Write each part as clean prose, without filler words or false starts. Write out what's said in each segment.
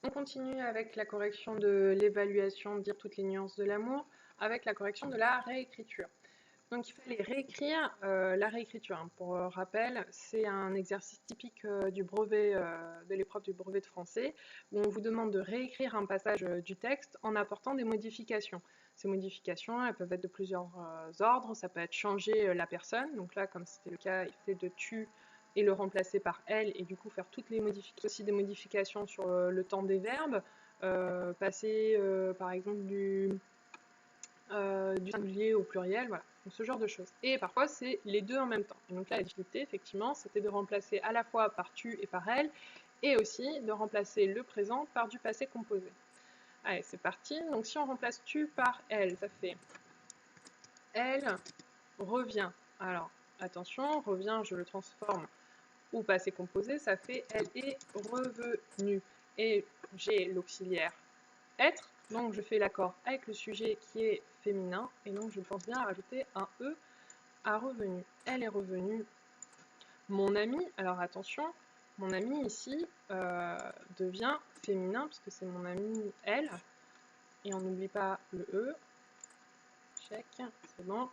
On continue avec la correction de l'évaluation, dire toutes les nuances de l'amour, avec la correction de la réécriture. Donc il fallait réécrire la réécriture. Pour rappel, c'est un exercice typique du brevet, de l'épreuve du brevet de français, où on vous demande de réécrire un passage du texte en apportant des modifications. Ces modifications, elles peuvent être de plusieurs ordres. Ça peut être changer la personne. Donc là, comme c'était le cas, il fait de tu et le remplacer par elle, et du coup faire toutes les modifications, aussi des modifications sur le temps des verbes, passer par exemple du singulier au pluriel, voilà, donc ce genre de choses. Et parfois c'est les deux en même temps. Et donc là la difficulté effectivement c'était de remplacer à la fois par tu et par elle, et aussi de remplacer le présent par du passé composé. Allez, c'est parti. Donc si on remplace tu par elle, ça fait elle revient. Alors attention, revient, je le transforme au passé composé, ça fait elle est revenue. Et j'ai l'auxiliaire être, donc je fais l'accord avec le sujet qui est féminin, et donc je pense bien à rajouter un E à revenu. Elle est revenue. Mon ami, alors attention, mon ami ici devient féminin, puisque c'est mon ami elle, et on n'oublie pas le E. Check, c'est bon.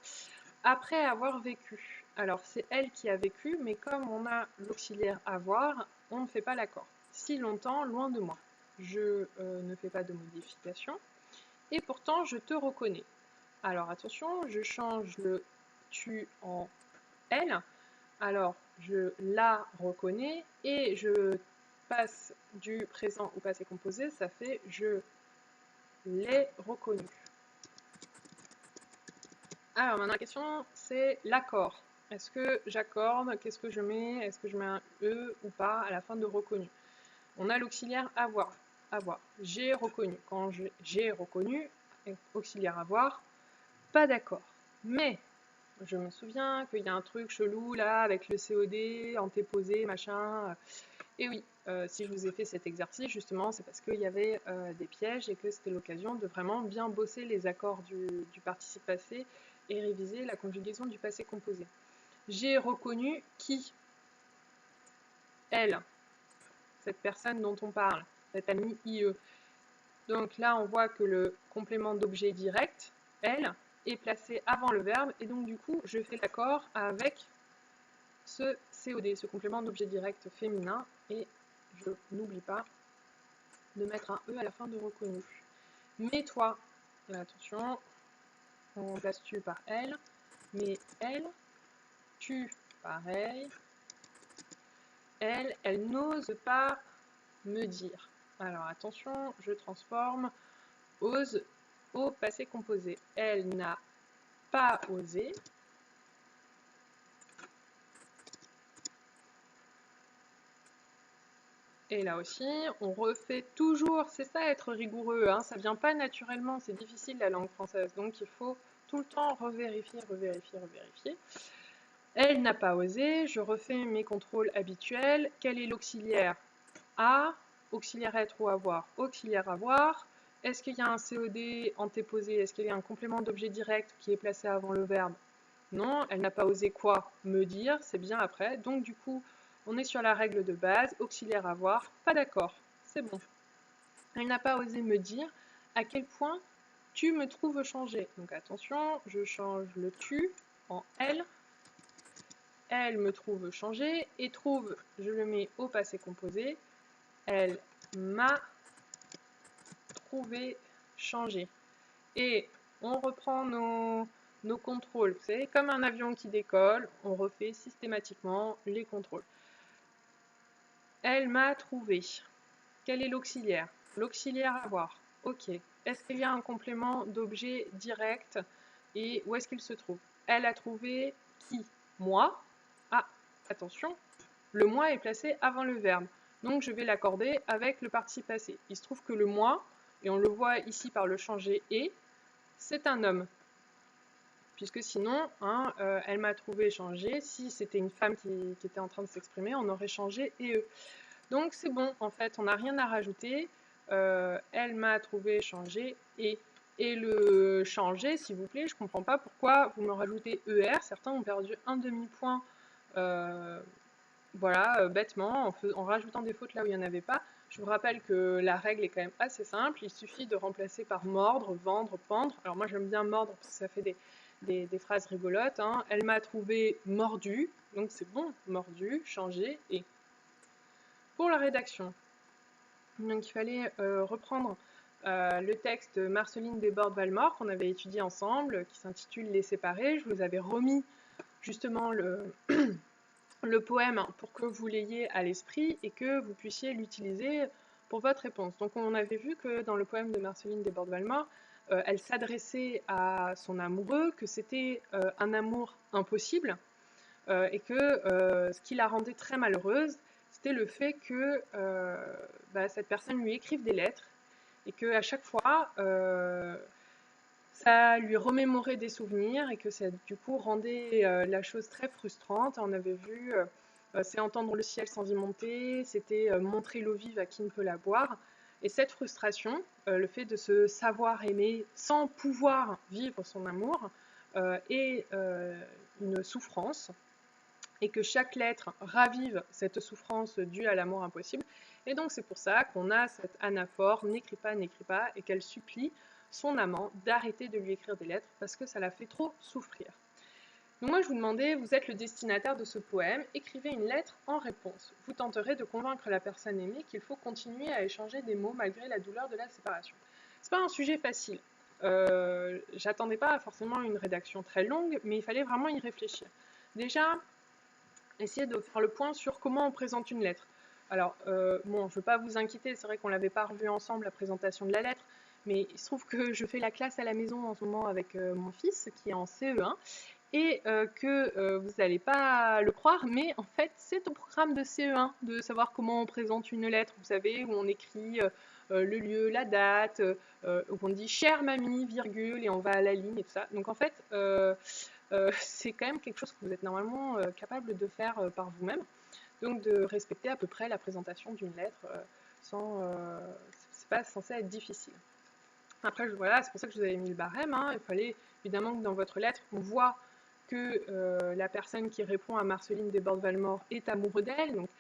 Après avoir vécu. Alors c'est elle qui a vécu, mais comme on a l'auxiliaire avoir, on ne fait pas l'accord. Si longtemps, loin de moi. Je ne fais pas de modification. Et pourtant, je te reconnais. Alors attention, je change le tu en elle. Alors, je la reconnais et je passe du présent au passé composé, ça fait je l'ai reconnu. Alors maintenant la question c'est l'accord. Est-ce que j'accorde? Qu'est-ce que je mets? Est-ce que je mets un E ou pas à la fin de reconnu? On a l'auxiliaire avoir. Avoir. J'ai reconnu. Quand j'ai reconnu, auxiliaire avoir, pas d'accord. Mais je me souviens qu'il y a un truc chelou là avec le COD, antéposé, machin. Et oui, si je vous ai fait cet exercice, justement, c'est parce qu'il y avait des pièges et que c'était l'occasion de vraiment bien bosser les accords du participe passé et réviser la conjugaison du passé composé. J'ai reconnu qui? Elle, cette personne dont on parle, cette amie IE. Donc là, on voit que le complément d'objet direct, elle, est placé avant le verbe, et donc du coup, je fais l'accord avec ce COD, ce complément d'objet direct féminin, et je n'oublie pas de mettre un E à la fin de reconnu. Mais toi, attention, on remplace tu par elle, mais elle, tu, pareil, elle n'ose pas me dire. Alors attention, je transforme ose au passé composé. Elle n'a pas osé. Et là aussi, on refait toujours, c'est ça être rigoureux, hein, ça vient pas naturellement, c'est difficile la langue française, donc il faut tout le temps revérifier, revérifier, revérifier. Elle n'a pas osé, je refais mes contrôles habituels. Quel est l'auxiliaire? A, auxiliaire être ou avoir, auxiliaire avoir. Est-ce qu'il y a un COD antéposé? Est-ce qu'il y a un complément d'objet direct qui est placé avant le verbe? Non, elle n'a pas osé quoi? Me dire, c'est bien après. Donc du coup, on est sur la règle de base, auxiliaire avoir, pas d'accord, c'est bon. Elle n'a pas osé me dire à quel point tu me trouves changé. Donc attention, je change le tu en elle. Elle me trouve changé, et trouve, je le mets au passé composé. Elle m'a trouvé changé. Et on reprend nos contrôles. Vous savez, comme un avion qui décolle, on refait systématiquement les contrôles. Elle m'a trouvé. Quel est l'auxiliaire? L'auxiliaire avoir. Ok. Est-ce qu'il y a un complément d'objet direct et où est-ce qu'il se trouve? Elle a trouvé qui? Moi. Ah, attention, le moi est placé avant le verbe. Donc je vais l'accorder avec le participe passé. Il se trouve que le moi, et on le voit ici par le changer et, c'est un homme. Puisque sinon, hein, elle m'a trouvé changé. Si c'était une femme qui était en train de s'exprimer, on aurait changé et eux. Donc c'est bon, en fait, on n'a rien à rajouter. Elle m'a trouvé changé et le changer, s'il vous plaît, je ne comprends pas pourquoi vous me rajoutez ER. Certains ont perdu un demi-point, voilà, bêtement, en rajoutant des fautes là où il n'y en avait pas. Je vous rappelle que la règle est quand même assez simple, il suffit de remplacer par mordre, vendre, pendre. Alors moi j'aime bien mordre parce que ça fait des phrases rigolotes. Hein. Elle m'a trouvé mordu, donc c'est bon, mordu, changer et. Pour la rédaction, donc il fallait reprendre le texte de Marceline Desbordes-Valmore qu'on avait étudié ensemble, qui s'intitule Les séparés. Je vous avais remis justement le poème pour que vous l'ayez à l'esprit et que vous puissiez l'utiliser pour votre réponse. Donc on avait vu que dans le poème de Marceline Desbordes-Valmore, elle s'adressait à son amoureux, que c'était un amour impossible et que ce qui la rendait très malheureuse, c'était le fait que cette personne lui écrive des lettres et qu'à chaque fois, ça lui remémorait des souvenirs et que ça du coup rendait la chose très frustrante. On avait vu c'est entendre le ciel sans y monter, c'était montrer l'eau vive à qui ne peut la boire. Et cette frustration, le fait de se savoir aimer sans pouvoir vivre son amour, est une souffrance et que chaque lettre ravive cette souffrance due à l'amour impossible. Et donc c'est pour ça qu'on a cette anaphore, n'écris pas, et qu'elle supplie son amant d'arrêter de lui écrire des lettres parce que ça la fait trop souffrir. Donc moi je vous demandais, vous êtes le destinataire de ce poème, écrivez une lettre en réponse. Vous tenterez de convaincre la personne aimée qu'il faut continuer à échanger des mots malgré la douleur de la séparation. C'est pas un sujet facile. J'attendais pas forcément une rédaction très longue, mais il fallait vraiment y réfléchir. Déjà, essayer de faire le point sur comment on présente une lettre. Alors, bon, je ne veux pas vous inquiéter, c'est vrai qu'on ne l'avait pas revu ensemble, la présentation de la lettre, mais il se trouve que je fais la classe à la maison en ce moment avec mon fils qui est en CE1 et que vous n'allez pas le croire, mais en fait, c'est au programme de CE1 de savoir comment on présente une lettre, vous savez, où on écrit le lieu, la date, où on dit « chère mamie », virgule, et on va à la ligne et tout ça. Donc en fait, c'est quand même quelque chose que vous êtes normalement capable de faire par vous-même. Donc de respecter à peu près la présentation d'une lettre c'est pas censé être difficile. Après, voilà, c'est pour ça que je vous avais mis le barème. Hein. Il fallait évidemment que dans votre lettre, on voit que la personne qui répond à Marceline Desbordes-Valmore est amoureux d'elle, donc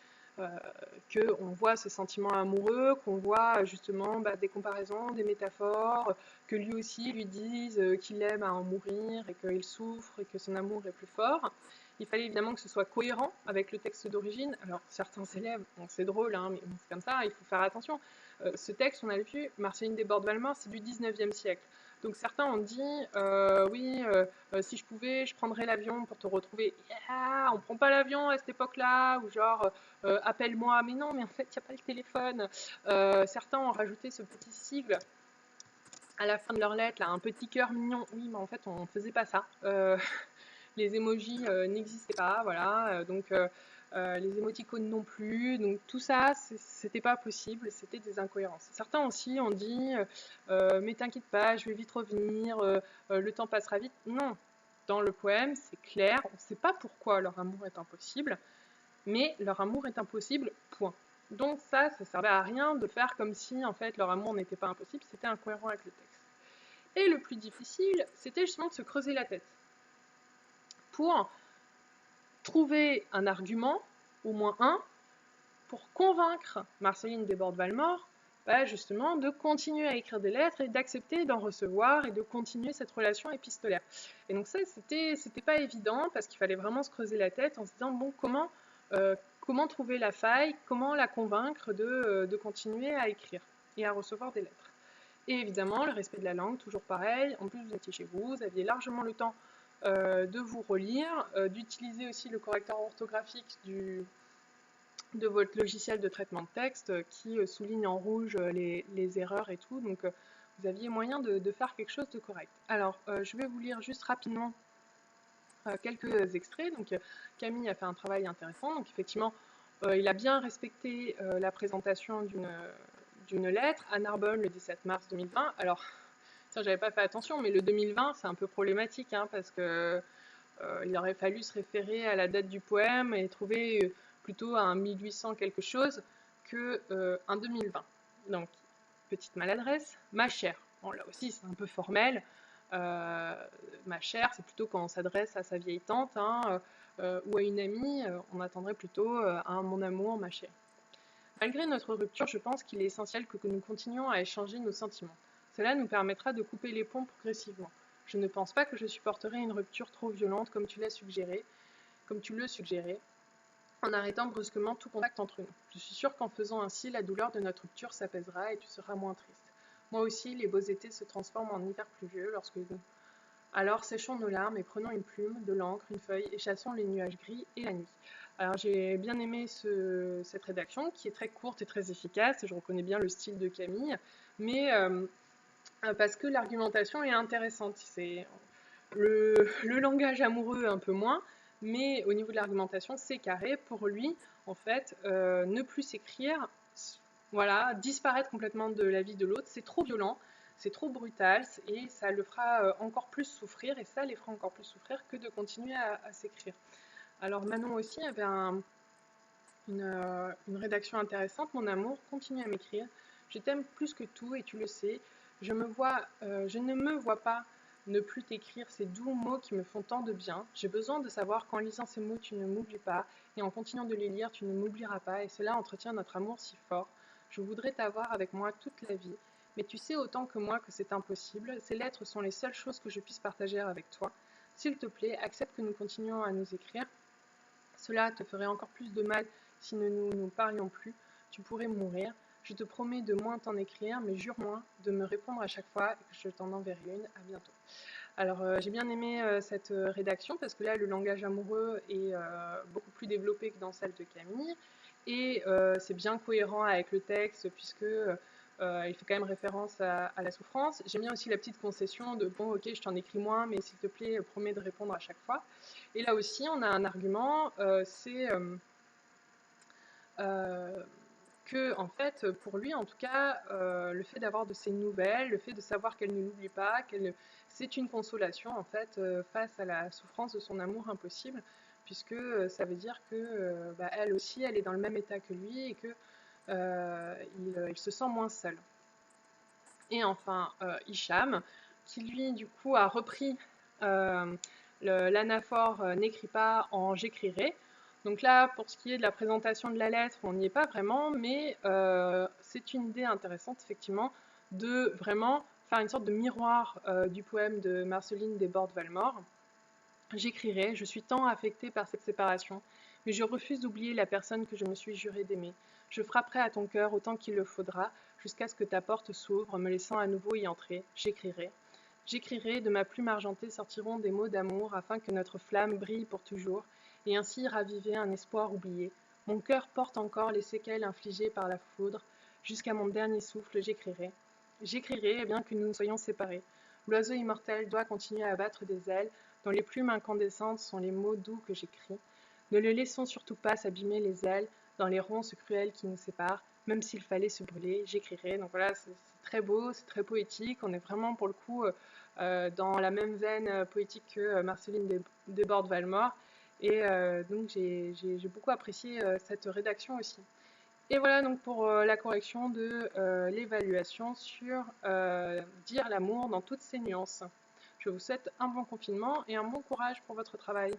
qu'on voit ce sentiment amoureux, qu'on voit justement des comparaisons, des métaphores, que lui aussi lui dise qu'il aime à en mourir et qu'il souffre et que son amour est plus fort. Il fallait évidemment que ce soit cohérent avec le texte d'origine. Alors certains élèves, bon, c'est drôle, hein, mais bon, c'est comme ça, il faut faire attention. Ce texte, on a vu, Marceline Desbordes-Valmore, c'est du 19e siècle. Donc certains ont dit, oui, si je pouvais, je prendrais l'avion pour te retrouver. Yeah, on prend pas l'avion à cette époque-là, ou genre, appelle-moi. Mais non, mais en fait, il n'y a pas le téléphone. Certains ont rajouté ce petit sigle à la fin de leur lettre, là, un petit cœur mignon. Oui, mais en fait, on ne faisait pas ça. Les emojis n'existaient pas, voilà. Donc, les émoticônes non plus. Donc, tout ça, c'était pas possible. C'était des incohérences. Certains aussi ont dit mais t'inquiète pas, je vais vite revenir, le temps passera vite. Non. Dans le poème, c'est clair. On ne sait pas pourquoi leur amour est impossible, mais leur amour est impossible, point. Donc ça servait à rien de faire comme si en fait leur amour n'était pas impossible, c'était incohérent avec le texte. Et le plus difficile, c'était justement de se creuser la tête pour trouver un argument, au moins un, pour convaincre Marceline Desbordes-Valmore justement de continuer à écrire des lettres et d'accepter d'en recevoir et de continuer cette relation épistolaire. Et donc ça, c'était pas évident parce qu'il fallait vraiment se creuser la tête en se disant bon, comment trouver la faille, comment la convaincre de continuer à écrire et à recevoir des lettres. Et évidemment, le respect de la langue, toujours pareil. En plus, vous étiez chez vous, vous aviez largement le temps de vous relire, d'utiliser aussi le correcteur orthographique de votre logiciel de traitement de texte qui souligne en rouge les erreurs et tout. Donc, vous aviez moyen de faire quelque chose de correct. Alors, je vais vous lire juste rapidement quelques extraits. Donc, Camille a fait un travail intéressant. Donc, effectivement, il a bien respecté la présentation d'une lettre à Narbonne le 17 mars 2020. Alors, ça, j'avais pas fait attention, mais le 2020, c'est un peu problématique hein, parce que il aurait fallu se référer à la date du poème et trouver plutôt un 1800 quelque chose que un 2020. Donc, petite maladresse. Ma chère. Bon, là aussi, c'est un peu formel. Ma chère, c'est plutôt quand on s'adresse à sa vieille tante hein, ou à une amie, on attendrait plutôt à mon amour, ma chère. Malgré notre rupture, je pense qu'il est essentiel que nous continuions à échanger nos sentiments. Cela nous permettra de couper les ponts progressivement. Je ne pense pas que je supporterai une rupture trop violente comme tu le suggérais, en arrêtant brusquement tout contact entre nous. Je suis sûre qu'en faisant ainsi, la douleur de notre rupture s'apaisera et tu seras moins triste. Moi aussi, les beaux étés se transforment en hiver pluvieux lorsque nous... Alors séchons nos larmes et prenons une plume, de l'encre, une feuille et chassons les nuages gris et la nuit. Alors j'ai bien aimé cette rédaction qui est très courte et très efficace, et je reconnais bien le style de Camille, mais parce que l'argumentation est intéressante. C'est le langage amoureux un peu moins, mais au niveau de l'argumentation, c'est carré. Pour lui, en fait, ne plus s'écrire, voilà, disparaître complètement de la vie de l'autre, c'est trop violent, c'est trop brutal, et ça le fera encore plus souffrir, et ça les fera encore plus souffrir que de continuer à s'écrire. Alors Manon aussi avait une rédaction intéressante. Mon amour, continue à m'écrire. Je t'aime plus que tout et tu le sais. Je ne me vois pas ne plus t'écrire ces doux mots qui me font tant de bien. J'ai besoin de savoir qu'en lisant ces mots, tu ne m'oublies pas et en continuant de les lire, tu ne m'oublieras pas et cela entretient notre amour si fort. Je voudrais t'avoir avec moi toute la vie. Mais tu sais autant que moi que c'est impossible. Ces lettres sont les seules choses que je puisse partager avec toi. S'il te plaît, accepte que nous continuions à nous écrire. Cela te ferait encore plus de mal si nous ne nous parlions plus. Tu pourrais mourir. Je te promets de moins t'en écrire, mais jure-moi de me répondre à chaque fois et que je t'en enverrai une. À bientôt. Alors j'ai bien aimé cette rédaction parce que là le langage amoureux est beaucoup plus développé que dans celle de Camille et c'est bien cohérent avec le texte puisque il fait quand même référence à la souffrance. J'aime bien aussi la petite concession de bon ok je t'en écris moins mais s'il te plaît promets de répondre à chaque fois. Et là aussi on a un argument, c'est que en fait pour lui en tout cas le fait d'avoir de ses nouvelles, le fait de savoir qu'elle ne l'oublie pas, c'est une consolation en fait face à la souffrance de son amour impossible puisque ça veut dire que bah, elle aussi elle est dans le même état que lui et que il se sent moins seul. Et enfin Hicham qui lui du coup a repris l'anaphore n'écrit pas en j'écrirai. Donc là, pour ce qui est de la présentation de la lettre, on n'y est pas vraiment, mais c'est une idée intéressante, effectivement, de vraiment faire une sorte de miroir du poème de Marceline Desbordes-Valmore. J'écrirai, je suis tant affectée par cette séparation, mais je refuse d'oublier la personne que je me suis juré d'aimer. Je frapperai à ton cœur autant qu'il le faudra, jusqu'à ce que ta porte s'ouvre, me laissant à nouveau y entrer. J'écrirai. J'écrirai, de ma plume argentée sortiront des mots d'amour, afin que notre flamme brille pour toujours, et ainsi raviver un espoir oublié. Mon cœur porte encore les séquelles infligées par la foudre. Jusqu'à mon dernier souffle, j'écrirai. J'écrirai, bien que nous nous soyons séparés. L'oiseau immortel doit continuer à battre des ailes, dont les plumes incandescentes sont les mots doux que j'écris. Ne le laissons surtout pas s'abîmer les ailes dans les ronces cruelles qui nous séparent, même s'il fallait se brûler, j'écrirai. Donc voilà, c'est très beau, c'est très poétique. On est vraiment pour le coup dans la même veine poétique que Marceline Desbordes-Valmore. Et donc j'ai beaucoup apprécié cette rédaction aussi. Et voilà donc pour la correction de l'évaluation sur dire l'amour dans toutes ses nuances. Je vous souhaite un bon confinement et un bon courage pour votre travail.